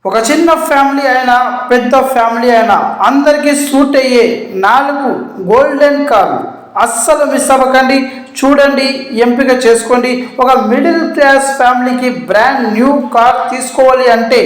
ఒక చిన్న ఫ్యామిలీ అయినా పెద్ద ఫ్యామిలీ అయినా అందరికీ సూట్ అయ్యే 4 గోల్డెన్ కార్లు అస్సలు మిస్ అవ్వకండి. చూడండి, ఎంపిక చేసుకోండి. ఒక మిడిల్ క్లాస్ ఫ్యామిలీకి బ్రాండ్ న్యూ కార్ తీసుకోవాలి అంటే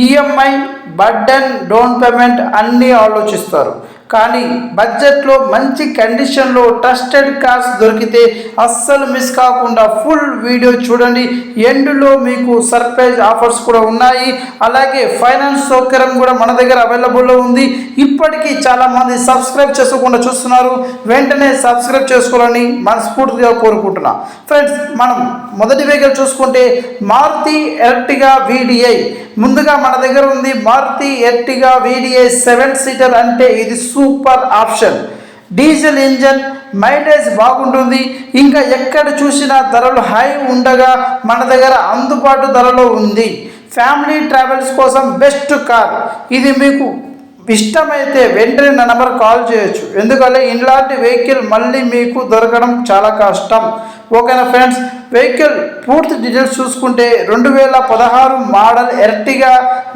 ఈఎంఐ, బర్డెన్, డౌన్ పేమెంట్ అన్నీ ఆలోచిస్తారు. కానీ బడ్జెట్లో మంచి కండిషన్లో ట్రస్టెడ్ కార్స్ దొరికితే అస్సలు మిస్ కాకుండా ఫుల్ వీడియో చూడండి. ఎండ్లో మీకు సర్ప్రైజ్ ఆఫర్స్ కూడా ఉన్నాయి. అలాగే ఫైనాన్స్ సౌకర్యం కూడా మన దగ్గర అవైలబుల్లో ఉంది. ఇప్పటికీ చాలామంది సబ్స్క్రైబ్ చేసుకోకుండా చూస్తున్నారు. వెంటనే సబ్స్క్రైబ్ చేసుకోవాలని మనస్ఫూర్తిగా కోరుకుంటున్నా. ఫ్రెండ్స్, మనం మొదటి వెహికల్ చూసుకుంటే మారుతి ఎర్టిగా VDI. ముందుగా మన దగ్గర ఉంది మారుతి ఎర్టిగా VDI 7 సీటర్. అంటే ఇది super option. Diesel engine, mileage బాగుంటుంది. ఇంకా ఎక్కడ చూసినా ధరలు హై ఉండగా మన దగ్గర అందుబాటు ధరలో ఉంది. ఫ్యామిలీ ట్రావెల్స్ కోసం బెస్ట్ కార్. ఇది మీకు ఇష్టమైతే వెంటనే నా నెంబర్ కాల్ చేయొచ్చు. ఎందుకంటే ఇలాంటి వెహికల్ మళ్ళీ మీకు దొరకడం చాలా కష్టం. ఓకేనా ఫ్రెండ్స్, వెహికల్ పూర్తి డీటెయిల్స్ చూసుకుంటే 2016 model Ertiga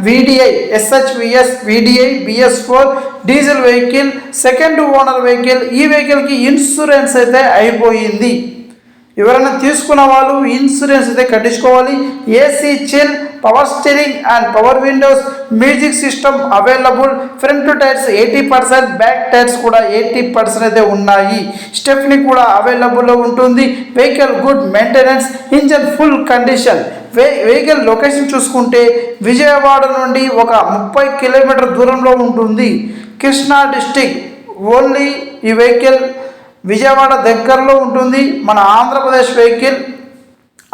VDI SHVS VDI BS4 diesel vehicle, second owner vehicle. ఈ వెహికల్కి ఇన్సూరెన్స్ అయితే అయిపోయింది. ఎవరైనా తీసుకున్న వాళ్ళు ఇన్సూరెన్స్ అయితే కట్టించుకోవాలి. AC chill, power steering and power windows, music system available. Front tyres 80%, back tyres కూడా 80% అయితే ఉన్నాయి. స్టెప్నీ కూడా అవైలబుల్లో ఉంటుంది. Vehicle good maintenance, engine full condition. Vehicle location చూసుకుంటే విజయవాడ నుండి ఒక 30 కిలోమీటర్ దూరంలో ఉంటుంది. కృష్ణా డిస్టిక్. ఓన్లీ ఈ వెహికల్ విజయవాడ దగ్గరలో ఉంటుంది. మన ఆంధ్రప్రదేశ్ వెహికల్.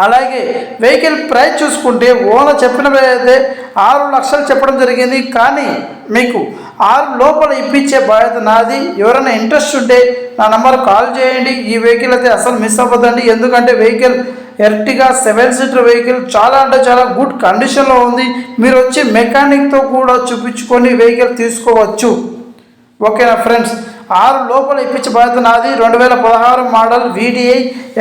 అలాగే వెహికల్ ప్రైస్ చూసుకుంటే ఓనర్ చెప్పినదైతే 6 లక్షలు చెప్పడం జరిగింది. కానీ మీకు 6 లోపల ఇప్పించే బాధ్యత నాది. ఎవరైనా ఇంట్రెస్ట్ ఉంటే నా నెంబర్ కాల్ చేయండి. ఈ వెహికల్ అయితే అసలు మిస్ అవ్వదండి. ఎందుకంటే వెహికల్ ఎర్టిగా 7 సీటర్ వెహికల్ చాలా అంటే చాలా గుడ్ కండిషన్లో ఉంది. మీరు వచ్చి మెకానిక్తో కూడా చూపించుకొని వెహికల్ తీసుకోవచ్చు. ఓకేనా ఫ్రెండ్స్, 6 లోపల ఇప్పించే బాధ్యత నాది. 2016 model VDI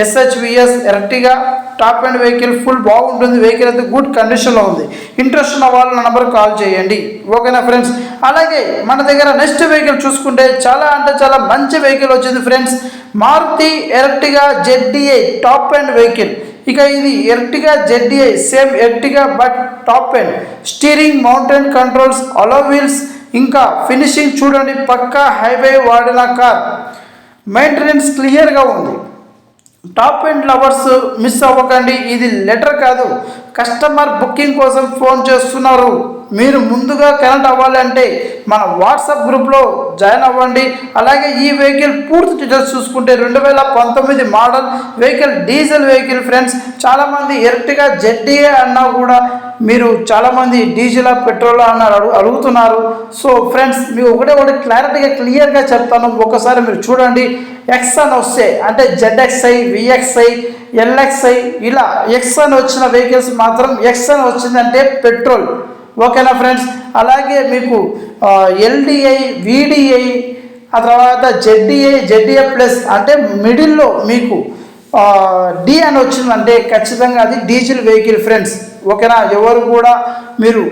SHVS Ertiga top end vehicle. Full బాగుంటుంది. వెహికల్ అయితే గుడ్ కండిషన్లో ఉంది. ఇంట్రెస్ట్ ఉన్న వాళ్ళు నా నెంబర్ కాల్ చేయండి. ఓకేనా ఫ్రెండ్స్, అలాగే మన దగ్గర నెక్స్ట్ వెహికల్ చూసుకుంటే చాలా అంటే చాలా మంచి వెహికల్ వచ్చింది friends. Maruti Ertiga ZDI top end vehicle. ఇక ఇది Ertiga ZDI same Ertiga but top end. Steering, mounted controls, alloy wheels, ఇంకా ఫినిషింగ్ చూడండి. పక్కా హైవే వాడిన కార్. మెయింటెనెన్స్ క్లియర్గా ఉంది. టాప్ అండ్ లవర్స్ మిస్ అవ్వకండి. ఇది లెటర్ కాదు, కస్టమర్ బుకింగ్ కోసం ఫోన్ చేస్తున్నారు. మీరు ముందుగా కనెక్ట్ అవ్వాలంటే మన వాట్సాప్ గ్రూప్లో జాయిన్ అవ్వండి. అలాగే ఈ వెహికల్ పూర్తి డీటెయిల్స్ చూసుకుంటే 2019 model vehicle, diesel vehicle friends. చాలామంది ఎర్టిగా ZDI అన్నా కూడా మీరు చాలామంది డీజిల్ పెట్రోల్ అన్నారు అడుగుతున్నారు. సో ఫ్రెండ్స్, మీకు ఒకటి క్లారిటీగా క్లియర్గా చెప్తాను. ఒకసారి మీరు చూడండి. ఎక్స్ అని వస్తే అంటే ZXi, VXi, LXi ఇలా ఎక్స్ అని వచ్చిన వెహికల్స్ మాత్రం ఎక్స్ అని వచ్చిందంటే పెట్రోల్. ఓకేనా ఫ్రెండ్స్, అలాగే మీకు LDI, VDI, ఆ తర్వాత ZDI ప్లస్ అంటే మిడిల్లో మీకు D అని వచ్చిందంటే ఖచ్చితంగా అది డీజిల్ వెహికల్ ఫ్రెండ్స్. ఓకేనా, ఎవరు కూడా మీరు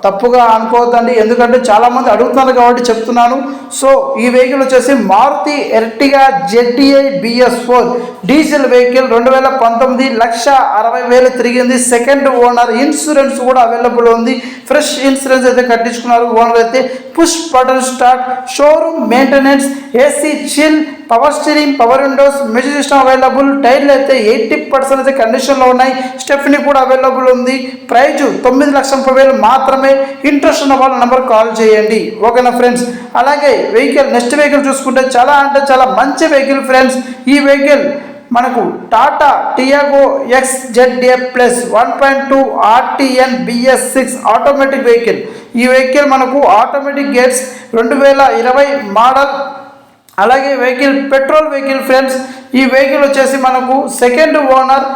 తప్పుగా అనుకోవద్దండి. ఎందుకంటే చాలామంది అడుగుతున్నారు కాబట్టి చెప్తున్నాను. సో ఈ వెహికల్ వచ్చేసి Maruti Ertiga ZDI BS4 diesel vehicle. 2019, 1,60,000 తిరిగింది. Second owner. ఇన్సూరెన్స్ కూడా అవైలబుల్ ఉంది. ఫ్రెష్ ఇన్సూరెన్స్ అయితే కట్టించుకున్నారు ఓనర్ అయితే. Push button start, showroom maintenance, AC chill, power steering, power windows, music system available. టైర్లు అయితే 80% అయితే కండిషన్లో ఉన్నాయి. స్టెప్నీ కూడా అవైలబుల్ ఉంది. ప్రైజు 9,30,000 మాత్రమే. ఇంట్రెస్ట్ ఉన్న వాళ్ళ నెంబర్ కాల్ చేయండి. ఓకేనా ఫ్రెండ్స్, అలాగే వెహికల్ నెక్స్ట్ వెహికల్ చూసుకుంటే చాలా అంటే చాలా మంచి వెహికల్ ఫ్రెండ్స్. ఈ వెహికల్ మనకు Tata Tiago XZA plus 1.2 RTN BS6 automatic vehicle. ఈ వెహికల్ మనకు ఆటోమేటిక్ గేట్స్, 2020 మోడల్. అలాగే వెహికల్ పెట్రోల్ వెహికల్ ఫ్రెండ్స్. ఈ వెహికల్ వచ్చేసి మనకు సెకండ్ ఓనర్.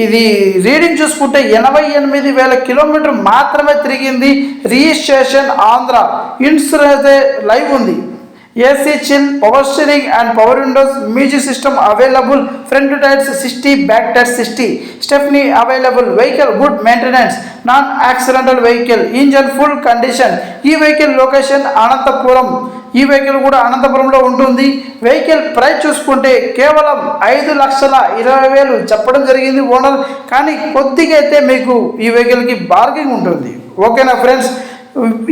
ఇది రీడింగ్ చూసుకుంటే 88,000 కిలోమీటర్ మాత్రమే తిరిగింది. రిజిస్ట్రేషన్ ఆంధ్ర. ఇన్సూరెన్స్ లైవ్ ఉంది. AC chill, power steering and power windows, music system available, front tires 60, back tires 60, Stepney available, vehicle good maintenance, non-accidental vehicle, engine full condition. ఈ vehicle location Anantapuram. ఈ vehicle కూడా అనంతపురంలో ఉంటుంది. Vehicle price చూసుకుంటే కేవలం 5,20,000 చెప్పడం జరిగింది ఓనర్, కానీ కొద్దిగా అయితే మీకు ఈ వెహికల్కి బార్గెనింగ్ ఉంటుంది. ఓకేనా ఫ్రెండ్స్,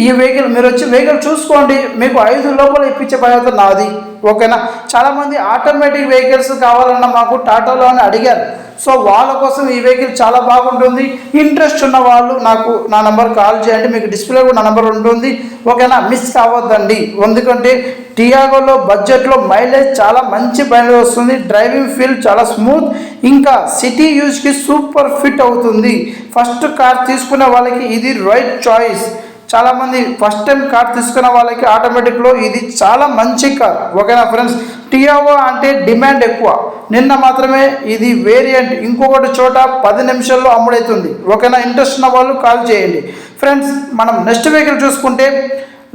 ఈ వెహికల్ మీరు వచ్చి వెహికల్ చూసుకోండి, మీకు 5 లోపల ఇప్పించే బాధ్యత నాది. ఓకేనా, చాలామంది ఆటోమేటిక్ వెహికల్స్ కావాలన్న మాకు టాటాలో అని అడిగారు. సో వాళ్ళ కోసం ఈ వెహికల్ చాలా బాగుంటుంది. ఇంట్రెస్ట్ ఉన్న వాళ్ళు నాకు నా నెంబర్ కాల్ చేయండి, మీకు డిస్ప్లే కూడా నా నెంబర్ ఉంటుంది. ఓకేనా, మిస్ కావద్దండి. ఎందుకంటే టియాగోలో బడ్జెట్లో మైలేజ్ చాలా మంచి మైలేజ్ వస్తుంది, డ్రైవింగ్ ఫీల్ చాలా స్మూత్, ఇంకా సిటీ యూజ్కి సూపర్ ఫిట్ అవుతుంది. ఫస్ట్ కార్ తీసుకునే వాళ్ళకి ఇది రైట్ చాయిస్. చాలామంది ఫస్ట్ టైం కార్ తీసుకున్న వాళ్ళకి ఆటోమేటిక్లో ఇది చాలా మంచి కార్. ఓకేనా ఫ్రెండ్స్, టియాగో అంటే డిమాండ్ ఎక్కువ. నిన్న మాత్రమే ఇది వేరియంట్ ఇంకొకటి చోట 10 నిమిషాల్లో అమ్ముడవుతుంది. ఓకేనా, ఇంట్రెస్ట్ ఉన్న వాళ్ళు కాల్ చేయండి. ఫ్రెండ్స్, మనం నెక్స్ట్ వెహికల్ చూసుకుంటే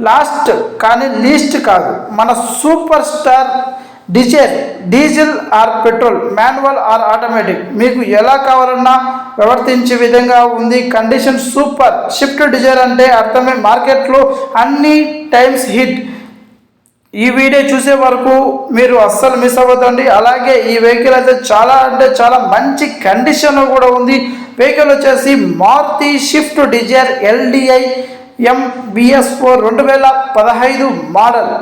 లాస్ట్ కానీ లీస్ట్ కాదు, మన super star Dzire, diesel or petrol, manual or automatic, మీకు ఎలా కావాలన్నా ప్రవర్తించే విధంగా ఉంది. Condition super. షిఫ్ట్ డిజైర్ అంటే అర్థమే మార్కెట్లో అన్ని టైమ్స్ హిట్. ఈ వీడియో చూసే వరకు మీరు అస్సలు మిస్ అవ్వద్దండి. అలాగే ఈ వెహికల్ అయితే చాలా అంటే చాలా మంచి కండిషన్లో కూడా ఉంది. వెహికల్ వచ్చేసి Maruti Swift Dzire LDI MBS4 2015 model.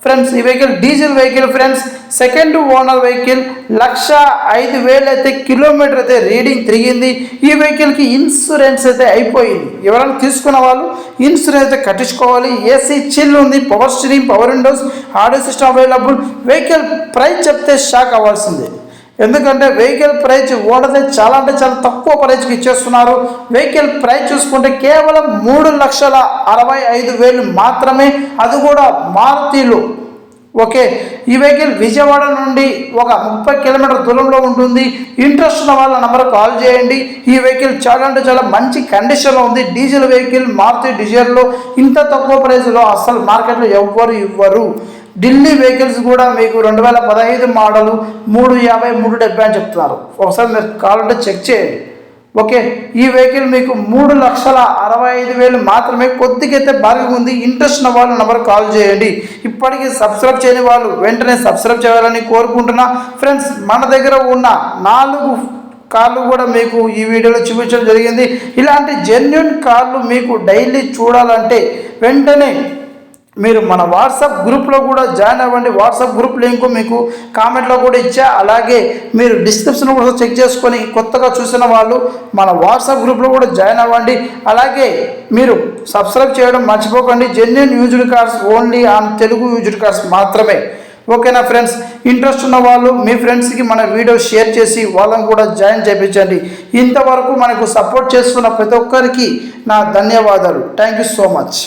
Friends, ఈ vehicle diesel vehicle friends, second owner vehicle, 1,05,000 అయితే కిలోమీటర్ అయితే రీడింగ్ తిరిగింది. ఈ వెహికల్కి ఇన్సూరెన్స్ అయితే అయిపోయింది. ఎవరైనా తీసుకున్న వాళ్ళు ఇన్సూరెన్స్ అయితే కట్టించుకోవాలి. AC చిల్ ఉంది, power steering, power Windows, audio system available. Vehicle price చెప్తే షాక్ అవ్వాల్సిందే, ఎందుకంటే వెహికల్ ప్రైస్ ఓడదే చాలా అంటే చాలా తక్కువ ప్రైస్కి ఇచ్చేస్తున్నారు. వెహికల్ ప్రైస్ చూసుకుంటే కేవలం 3,65,000 మాత్రమే, అది కూడా మారుతిలో. ఓకే, ఈ వెహికల్ విజయవాడ నుండి ఒక 30 కిలోమీటర్ దూరంలో ఉంటుంది. ఇంట్రెస్ట్ ఉన్న వాళ్ళ నెంబర్ కాల్ చేయండి. ఈ వెహికల్ చాలా అంటే చాలా మంచి కండిషన్లో ఉంది. డీజిల్ వెహికల్ మారుతి డిజైర్లో ఇంత తక్కువ ప్రైస్లో అసలు మార్కెట్లో ఎవ్వరు ఇవ్వరు. ఢిల్లీ వెహికల్స్ కూడా మీకు 2015 మోడలు 350, 370 అని చెప్తున్నారు. ఒకసారి మీరు కావాలంటే చెక్ చేయండి. ఓకే, ఈ వెహికల్ మీకు 3,65,000 మాత్రమే. కొద్దిగైతే బాగా ఉంది. ఇంట్రెస్ట్ ఉన్న వాళ్ళు నెంబర్ కాల్ చేయండి. ఇప్పటికీ సబ్స్క్రైబ్ చేయని వాళ్ళు వెంటనే సబ్స్క్రైబ్ చేయాలని కోరుకుంటున్నా. ఫ్రెండ్స్, మన దగ్గర ఉన్న 4 కార్లు కూడా మీకు ఈ వీడియోలో చూపించడం జరిగింది. ఇలాంటి జెన్యూన్ కార్లు మీకు డైలీ చూడాలంటే వెంటనే మీరు మన వాట్సాప్ గ్రూప్లో కూడా జాయిన్ అవ్వండి. వాట్సాప్ గ్రూప్ లింక్ మీకు కామెంట్లో కూడా ఇచ్చా. అలాగే మీరు డిస్క్రిప్షన్ కూడా చెక్ చేసుకొని కొత్తగా చూసిన వాళ్ళు మన వాట్సాప్ గ్రూప్లో కూడా జాయిన్ అవ్వండి. అలాగే మీరు సబ్స్క్రైబ్ చేయడం మర్చిపోకండి. Genuine used cars only on Telugu used cars మాత్రమే. ఓకేనా ఫ్రెండ్స్, ఇంట్రెస్ట్ ఉన్న వాళ్ళు మీ ఫ్రెండ్స్కి మన వీడియో షేర్ చేసి వాళ్ళని కూడా జాయిన్ చేయించండి. ఇంతవరకు మనకు సపోర్ట్ చేస్తున్న ప్రతి ఒక్కరికి నా ధన్యవాదాలు. Thank you so much.